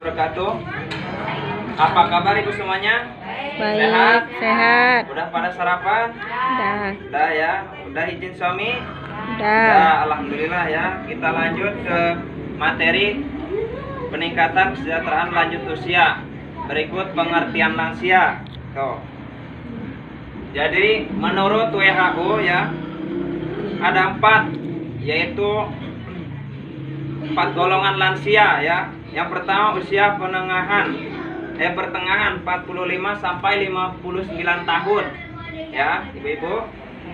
Wabarakatuh. Apa kabar ibu semuanya? Baik, Sehat? sehat. Udah pada sarapan? Udah, Udah ya. Udah izin suami? udah. Alhamdulillah ya. Kita lanjut ke materi peningkatan kesejahteraan lanjut usia. Berikut pengertian lansia. Tuh. Jadi menurut WHO ya ada 4, yaitu 4 golongan lansia ya. Yang pertama usia pertengahan 45 sampai 59 tahun ya, ibu-ibu.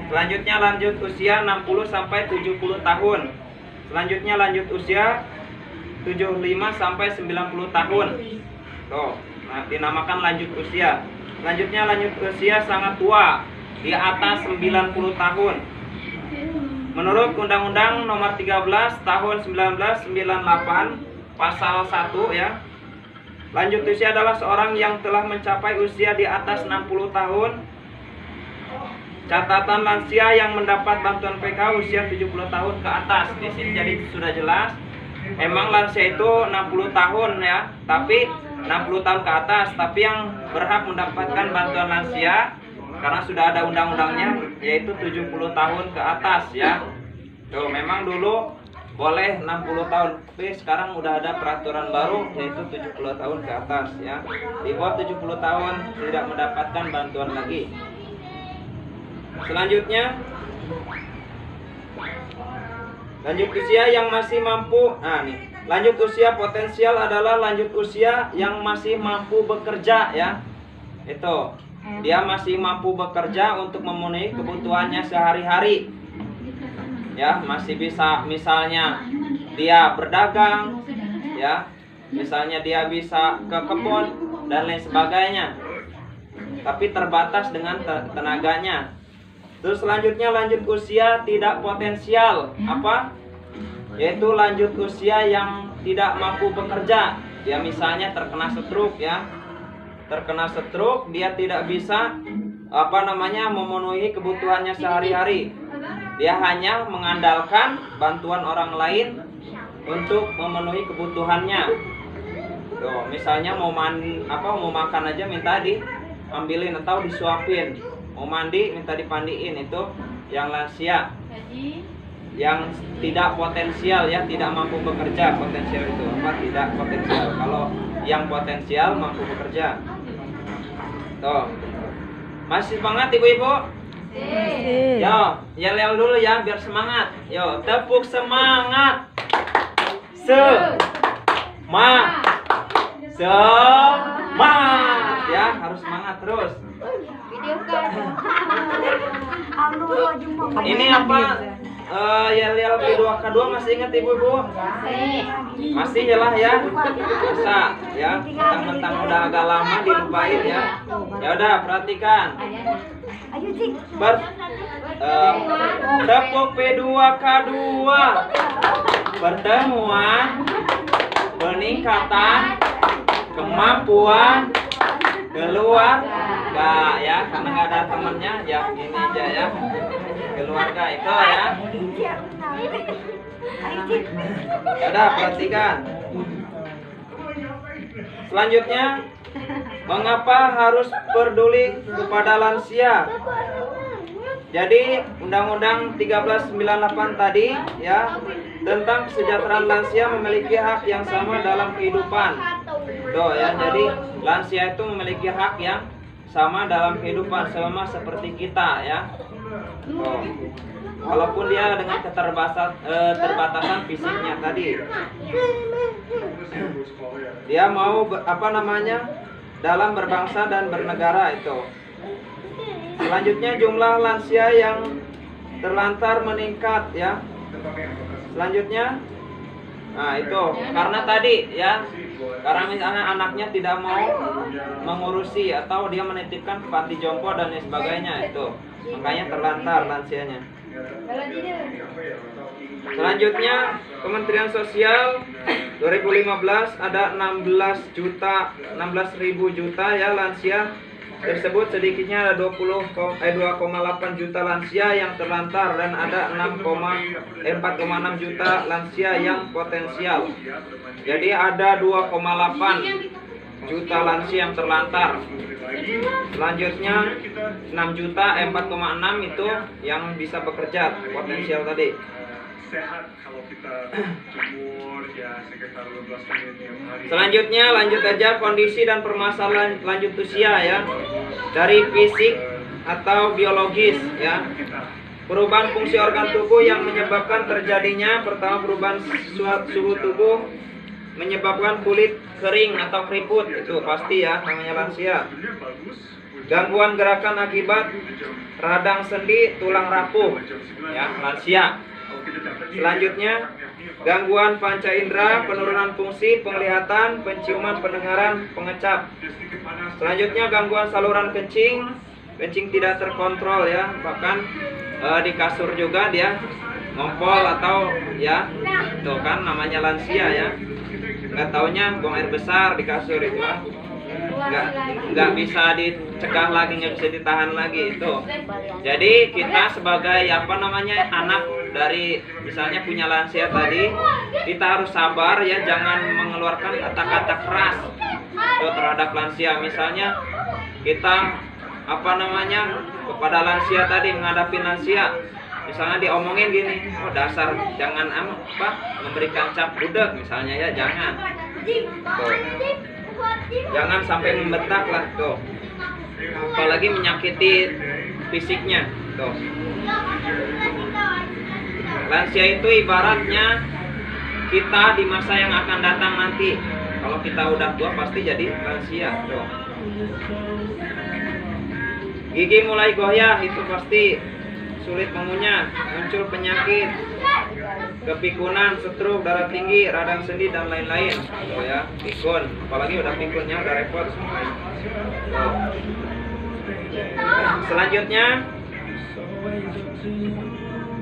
Selanjutnya lanjut usia 60 sampai 70 tahun. Selanjutnya lanjut usia 75 sampai 90 tahun. Tuh, nah, dinamakan lanjut usia. Selanjutnya lanjut usia sangat tua, di atas 90 tahun. Menurut Undang-Undang Nomor 13 Tahun 1998 Pasal 1 ya, lanjut usia adalah seorang yang telah mencapai usia di atas 60 tahun. Catatan lansia yang mendapat bantuan PK usia 70 tahun ke atas. Di sini jadi sudah jelas. Emang lansia itu 60 tahun ya, tapi 60 tahun ke atas. Tapi yang berhak mendapatkan bantuan lansia karena sudah ada undang-undangnya, yaitu 70 tahun ke atas ya. Tuh, memang dulu boleh 60 tahun, tapi sekarang udah ada peraturan baru, yaitu 70 tahun ke atas ya. Di bawah 70 tahun tidak mendapatkan bantuan lagi. Selanjutnya lanjut usia yang masih mampu. Nah nih, lanjut usia potensial adalah lanjut usia yang masih mampu bekerja ya. Itu dia masih mampu bekerja untuk memenuhi kebutuhannya sehari-hari ya, masih bisa, misalnya dia berdagang ya, misalnya dia bisa ke kebun dan lain sebagainya, tapi terbatas dengan tenaganya. Terus selanjutnya lanjut usia tidak potensial, apa? Yaitu lanjut usia yang tidak mampu bekerja. Dia misalnya terkena stroke ya. Terkena stroke, dia tidak bisa memenuhi kebutuhannya sehari-hari. Dia hanya mengandalkan bantuan orang lain untuk memenuhi kebutuhannya. Tuh, misalnya mau makan aja minta diambilin atau disuapin. Mau mandi minta dipandiin, itu yang lansia. Yang tidak potensial ya, tidak mampu bekerja. Potensial itu apa? Tidak potensial. Kalau yang potensial mampu bekerja. Tuh. Masih semangat ibu-ibu? Yo, yel-yel dulu ya biar semangat. Yo, tepuk semangat. Semangat ya, harus semangat terus. Ini apa? Yel-yel P2K2 masih ingat ibu-ibu? Masih lah ya. Bisa ya, mentang-mentang udah agak lama dilupain ya. Ya udah, perhatikan. Tepuk P2K2. Pertemuan peningkatan kemampuan keluarga ya, karena nggak ada temennya ya, ini aja ya, keluarga itu ya. Udah, perhatikan. Selanjutnya, mengapa harus peduli kepada lansia? Jadi Undang-Undang 1398 tadi ya, tentang kesejahteraan lansia memiliki hak yang sama dalam kehidupan. Tuh ya, jadi lansia itu memiliki hak yang sama dalam kehidupan, sama seperti kita ya. Tuh. Walaupun dia dengan keterbatasan fisiknya tadi, dia mau dalam berbangsa dan bernegara itu. Selanjutnya jumlah lansia yang terlantar meningkat ya. Selanjutnya, nah itu karena tadi ya, karena misalnya anaknya tidak mau mengurusi atau dia menitipkan ke panti jompo dan lain sebagainya, itu makanya terlantar lansianya. Selanjutnya Kementerian Sosial 2015 ada 16.000 juta ya lansia tersebut sedikitnya ada 2,8 juta lansia yang terlantar dan ada 4,6 juta lansia yang potensial. Jadi ada 2,8 juta lansia yang terlantar. Selanjutnya 6 juta 4,6 itu yang bisa bekerja potensial tadi. Sehat kalau kita jemur ya sekitar 12 menit tiap hari. Selanjutnya lanjut aja kondisi dan permasalahan lanjut usia ya. Dari fisik atau biologis ya. Perubahan fungsi organ tubuh yang menyebabkan terjadinya pertama perubahan suhu tubuh menyebabkan kulit kering atau keriput, itu pasti ya namanya lansia. Gangguan gerakan akibat radang sendi tulang rapuh ya lansia. Selanjutnya gangguan panca indera, penurunan fungsi penglihatan, penciuman, pendengaran, pengecap. Selanjutnya gangguan saluran kencing, kencing tidak terkontrol ya, bahkan di kasur juga dia ngompol atau ya, itu kan namanya lansia ya. Nggak taunya buang air besar di kasur itu lah. Nggak bisa dicegah lagi, nggak bisa ditahan lagi itu. Jadi kita sebagai anak dari misalnya punya lansia tadi, kita harus sabar ya, jangan mengeluarkan kata-kata keras terhadap lansia. Misalnya kita kepada lansia tadi, menghadapi lansia, misalnya diomongin gini, oh dasar, jangan memberikan cap budak misalnya ya, jangan. Tuh. Jangan sampai membentak lah tuh. Apalagi menyakiti fisiknya tuh. Lansia itu ibaratnya kita di masa yang akan datang nanti. Kalau kita udah tua pasti jadi lansia tuh. Gigi mulai goyah, itu pasti sulit mengunyah, muncul penyakit, kepikunan, stroke, darah tinggi, radang sendi dan lain-lain. Oh ya, pikun, apalagi udah pikunnya udah repot. Oh. Selanjutnya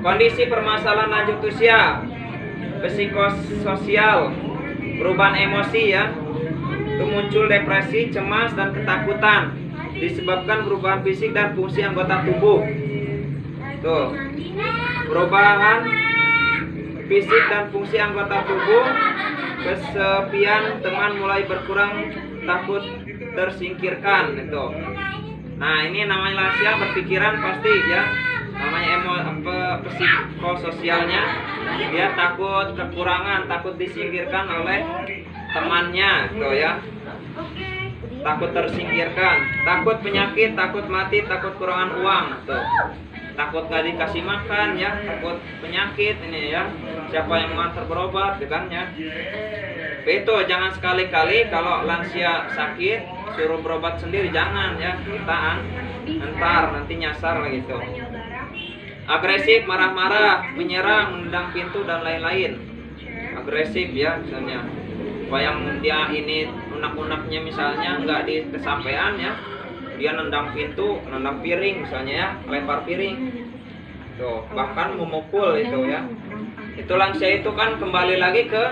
kondisi permasalahan lanjut usia, psikososial, perubahan emosi ya. Itu muncul depresi, cemas dan ketakutan disebabkan perubahan fisik dan fungsi anggota tubuh. Tuh. Perubahan fisik dan fungsi anggota tubuh, kesepian teman mulai berkurang, takut tersingkirkan itu. Nah, ini namanya lansia berpikiran pasti ya. Namanya psikososialnya, dia takut kekurangan, takut disingkirkan oleh temannya tuh ya. Takut tersingkirkan, takut penyakit, takut mati, takut kekurangan uang tuh. Takut gak dikasih makan ya, takut penyakit ini ya, siapa yang mengantar berobat gitu kan ya. Itu jangan sekali-kali kalau lansia sakit suruh berobat sendiri, jangan ya, kita antar nanti nyasar gitu. Agresif, marah-marah, menyerang, menendang pintu dan lain-lain. Agresif ya misalnya, apa yang dia ini unak-unaknya misalnya nggak kesampaian ya, dia nendang pintu, nendang piring misalnya ya, lempar piring tuh, bahkan memukul itu ya. Itu lansia itu kan kembali lagi ke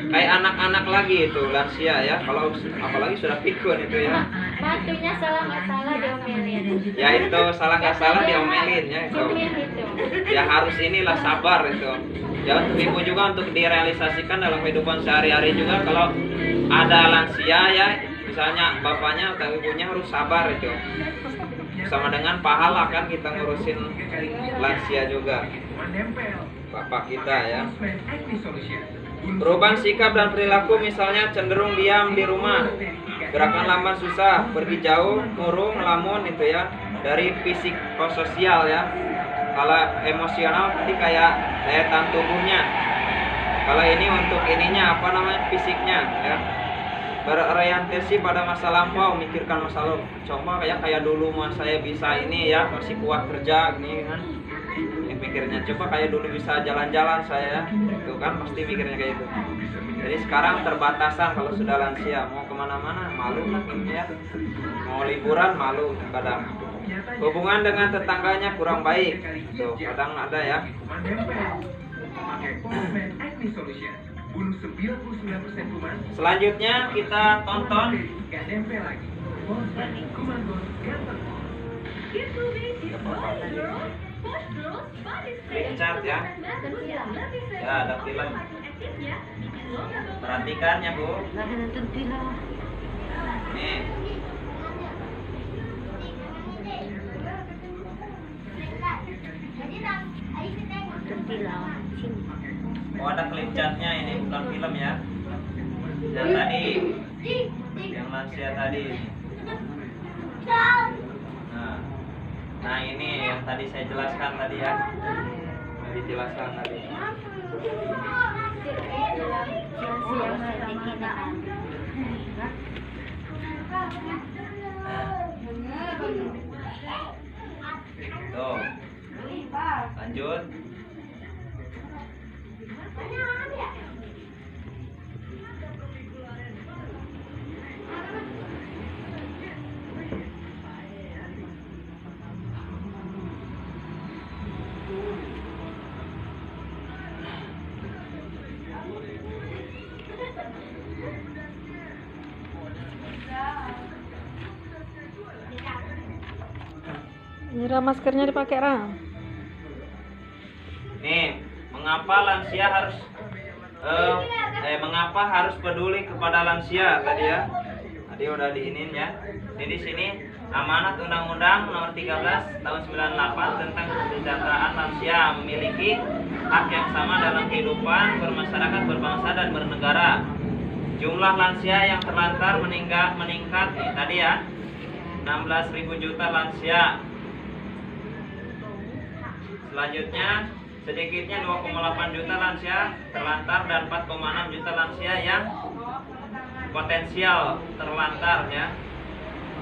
kayak anak-anak lagi itu lansia ya, kalau apalagi sudah pikun itu ya. Batunya salah nggak salah diomelin. Ya itu salah nggak salah diomelin ya itu. Ya harus inilah sabar itu. Ya untuk ibu juga untuk direalisasikan dalam kehidupan sehari-hari juga, kalau ada lansia ya, misalnya bapaknya atau ibunya harus sabar itu. Sama dengan pahala kan kita ngurusin lansia juga, bapak kita ya. Perubahan sikap dan perilaku, misalnya cenderung diam di rumah, gerakan lamban susah, pergi jauh, murung, ngelamun itu ya. Dari psikososial ya. Kalau emosional nanti kayak daya tahan tubuhnya. Kalau ini untuk ininya fisiknya ya. Berorientasi pada masa lampau, mikirkan masa lalu. Coba kayak dulu mas saya bisa ini ya, masih kuat kerja gini kan. Mikirnya coba kayak dulu bisa jalan-jalan saya, itu kan pasti mikirnya kayak itu. Jadi sekarang terbatasan kalau sudah lansia, mau kemana-mana malu lah ya, mau liburan malu kadang. Hubungan dengan tetangganya kurang baik, tuh kadang ada ya. Selanjutnya kita tonton Cat ya. Ya, ada film. Perhatikan ya, Bu. Nih. Oh, ada klip catnya, ini bukan film ya. Yang tadi, yang lansia tadi. Nah, nah ini yang tadi saya jelaskan tadi ya. Yang dijelaskan tadi. Tuh. Lanjut. Ini Ram, maskernya dipakai Ram. Nih, mengapa lansia harus mengapa harus peduli kepada lansia tadi ya? Tadi udah diinin ya. Ini di sini amanat Undang-Undang Nomor 13 Tahun 98 tentang kesejahteraan lansia memiliki hak yang sama dalam kehidupan bermasyarakat, berbangsa dan bernegara. Jumlah lansia yang terlantar meningkat nih tadi ya. 16.000 juta lansia. Selanjutnya, sedikitnya 2,8 juta lansia terlantar dan 4,6 juta lansia yang potensial terlantar ya.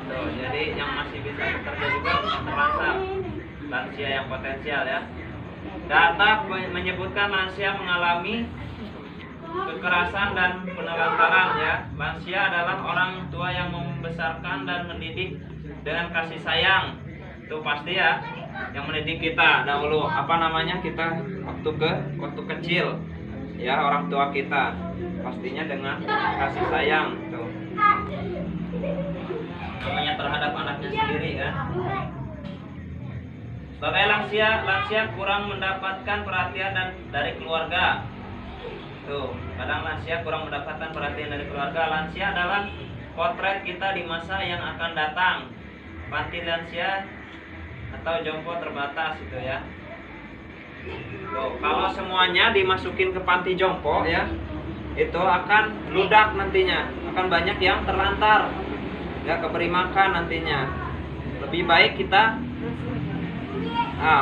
Tuh, jadi yang masih bisa bekerja juga terlantar. Lansia yang potensial ya. Data menyebutkan lansia mengalami kekerasan dan penelantaran ya. Lansia adalah orang tua yang membesarkan dan mendidik dengan kasih sayang. Itu pasti ya. Yang mendidik kita dahulu kita waktu kecil ya, orang tua kita pastinya dengan kasih sayang tuh, namanya terhadap anaknya sendiri kan. Sebagai lansia kurang mendapatkan perhatian dari keluarga tuh, kadang lansia kurang mendapatkan perhatian dari keluarga. Lansia adalah potret kita di masa yang akan datang. Panti lansia atau jompo terbatas itu ya. Tuh, kalau semuanya dimasukin ke panti jompo ya, itu akan ludak nantinya, akan banyak yang terlantar ya, keberi makan nantinya. Lebih baik kita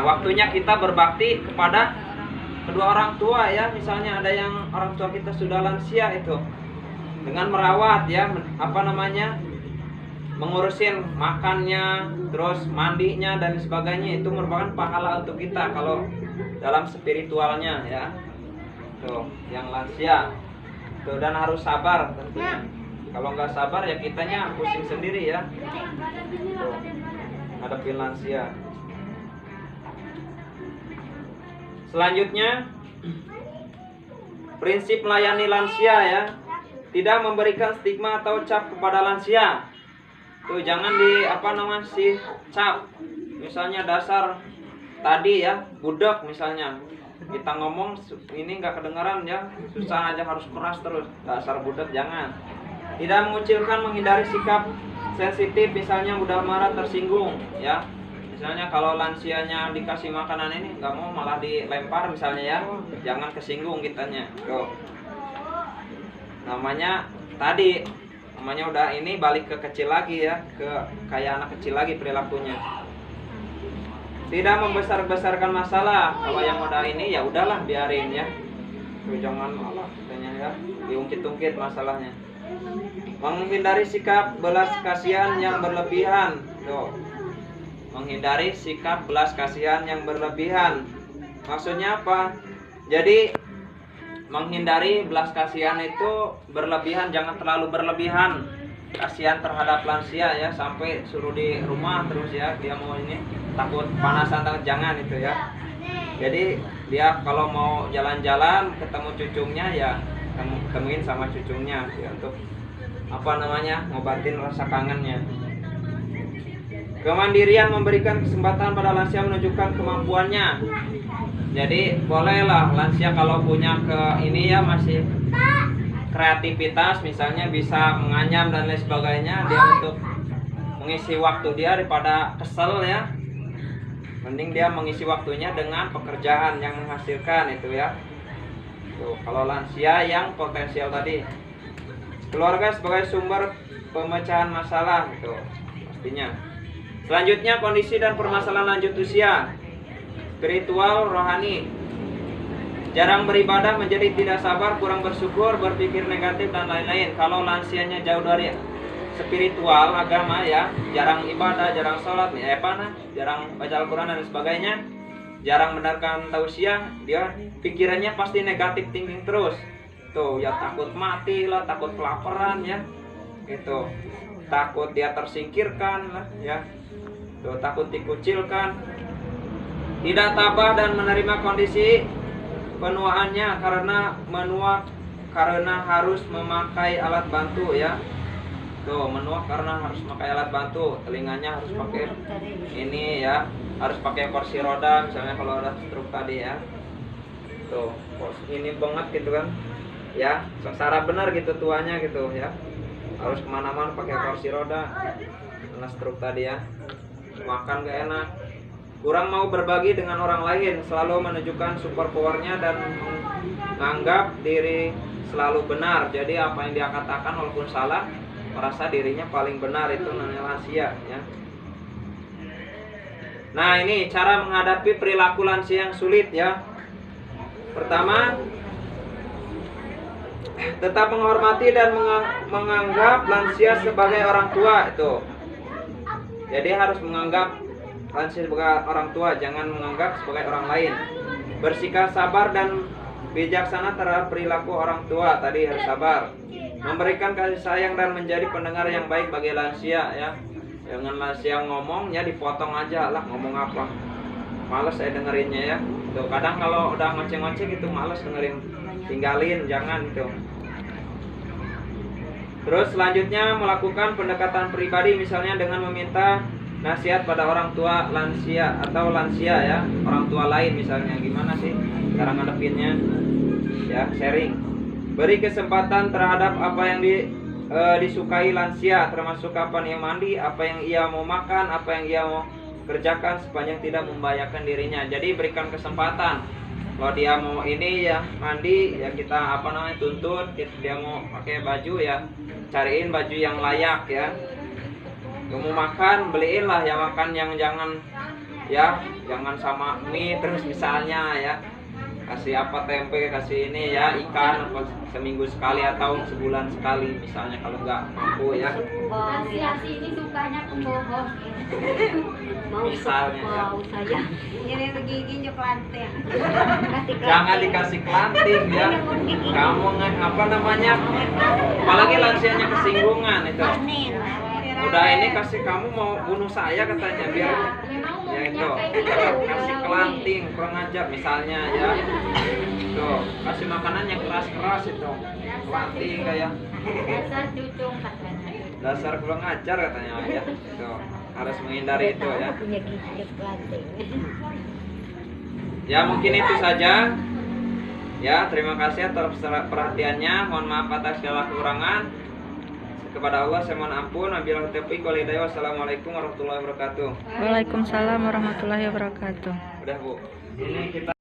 waktunya kita berbakti kepada kedua orang tua ya. Misalnya ada yang orang tua kita sudah lansia itu, dengan merawat ya, mengurusin makannya, terus mandinya dan sebagainya, itu merupakan pahala untuk kita kalau dalam spiritualnya ya. Tuh, yang lansia. Tuh, dan harus sabar tentunya. Kalau nggak sabar ya kitanya pusing sendiri ya. Tuh, hadapin lansia. Selanjutnya, prinsip melayani lansia ya. Tidak memberikan stigma atau cap kepada lansia. Tuh, jangan si cap. Misalnya dasar tadi ya, budak misalnya. Kita ngomong ini nggak kedengaran ya, susah aja, harus keras terus. Dasar budak jangan. Tidak mengucilkan, menghindari sikap sensitif, misalnya mudah marah, tersinggung ya. Misalnya kalau lansianya dikasih makanan ini nggak mau, malah dilempar misalnya ya. Jangan kesinggung kitanya. Tuh. Namanya udah ini balik ke kecil lagi ya, ke kayak anak kecil lagi perilakunya. Tidak membesar-besarkan masalah. Kalau yang udah ini ya udahlah, biarin ya. Tuh, jangan malah katanya ya diungkit-ungkit masalahnya. Menghindari sikap belas kasihan yang berlebihan. Tuh. Menghindari sikap belas kasihan yang berlebihan. Maksudnya apa? Jadi menghindari belas kasihan itu berlebihan, jangan terlalu berlebihan. Kasihan terhadap lansia ya, sampai suruh di rumah terus ya, dia mau ini takut panasan, jangan itu ya. Jadi dia kalau mau jalan-jalan ketemu cucunya ya temuin sama cucunya ya, untuk ngobatin rasa kangennya. Kemandirian memberikan kesempatan pada lansia menunjukkan kemampuannya. Jadi bolehlah lansia kalau punya masih kreativitas, misalnya bisa menganyam dan lain sebagainya, dia untuk mengisi waktu dia daripada kesel ya. Mending dia mengisi waktunya dengan pekerjaan yang menghasilkan itu ya. Tuh, kalau lansia yang potensial tadi. Keluarga sebagai sumber pemecahan masalah itu pastinya. Selanjutnya kondisi dan permasalahan lanjut usia. Spiritual, rohani. Jarang beribadah, menjadi tidak sabar, kurang bersyukur, berpikir negatif dan lain-lain. Kalau lansianya jauh dari spiritual, agama ya, jarang ibadah, jarang sholat, jarang baca Al-Quran dan sebagainya, jarang mendengarkan tausiah, dia pikirannya pasti negatif thinking terus. Tuh ya, takut mati lah, takut kelaparan ya, gitu, takut dia tersingkirkan lah ya, tuh, takut dikucilkan, tidak tabah dan menerima kondisi penuaannya karena harus memakai alat bantu ya. Tuh, menua karena harus pakai alat bantu, telinganya harus pakai ini ya, harus pakai kursi roda misalnya kalau ada stroke tadi ya. Tuh, ini banget gitu kan ya, sengsara benar gitu tuanya gitu ya, harus kemana-mana pakai kursi roda karena stroke tadi ya. Makan gak enak, kurang mau berbagi dengan orang lain, selalu menunjukkan super powernya dan menganggap diri selalu benar. Jadi apa yang dia katakan walaupun salah, merasa dirinya paling benar, itu namanya lansia ya. Nah, ini cara menghadapi perilaku lansia yang sulit ya. Pertama, tetap menghormati dan menganggap lansia sebagai orang tua itu. Jadi harus menganggap lansia sebagai orang tua, jangan menganggap sebagai orang lain. Bersikap sabar dan bijaksana terhadap perilaku orang tua, tadi harus sabar. Memberikan kasih sayang dan menjadi pendengar yang baik bagi lansia ya. Jangan lansia ngomongnya dipotong aja lah, ngomong apa, males saya dengerinnya ya. Tuh, kadang kalau udah ngoceh-ngoceh gitu males dengerin, tinggalin, jangan gitu. Terus selanjutnya melakukan pendekatan pribadi, misalnya dengan meminta nasihat pada orang tua lansia atau lansia ya, orang tua lain misalnya, gimana sih cara ngadepinnya ya, sharing. Beri kesempatan terhadap apa yang disukai lansia, termasuk kapan ia mandi, apa yang ia mau makan, apa yang ia mau kerjakan sepanjang tidak membahayakan dirinya. Jadi berikan kesempatan. Kalau dia mau ini ya mandi ya, kita tuntut. Dia mau pakai baju ya, cariin baju yang layak ya. Mau makan, beliin lah ya, makan yang jangan sama mie terus misalnya ya. Kasih apa, tempe, kasih ini ya, ikan seminggu sekali atau sebulan sekali misalnya kalau nggak mampu ya. Lansia ini sukanya pembohong. Misalnya ya. Saya ini begini nyok lanting. Jangan dikasih kelanting ya. Kamu apalagi lansianya kesinggungan itu. Udah ini kasih, kamu mau bunuh saya katanya, biar ya itu kasih kelanting, kurang ajar misalnya ya. Tuh, kasih makanan yang keras-keras itu, kelanting kayak Dasar cucung katanya. dasar kurang ajar katanya ya. Tuh, harus menghindari itu ya. Punya gigi planting. Ya mungkin itu saja. Ya, terima kasih atas perhatiannya. Mohon maaf atas segala kekurangan. Kepada Allah saya mohon ampun. Wabillahi taufiq wal hidayah. Wassalamualaikum warahmatullahi wabarakatuh. Waalaikumsalam warahmatullahi wabarakatuh. Udah Bu. Ini kita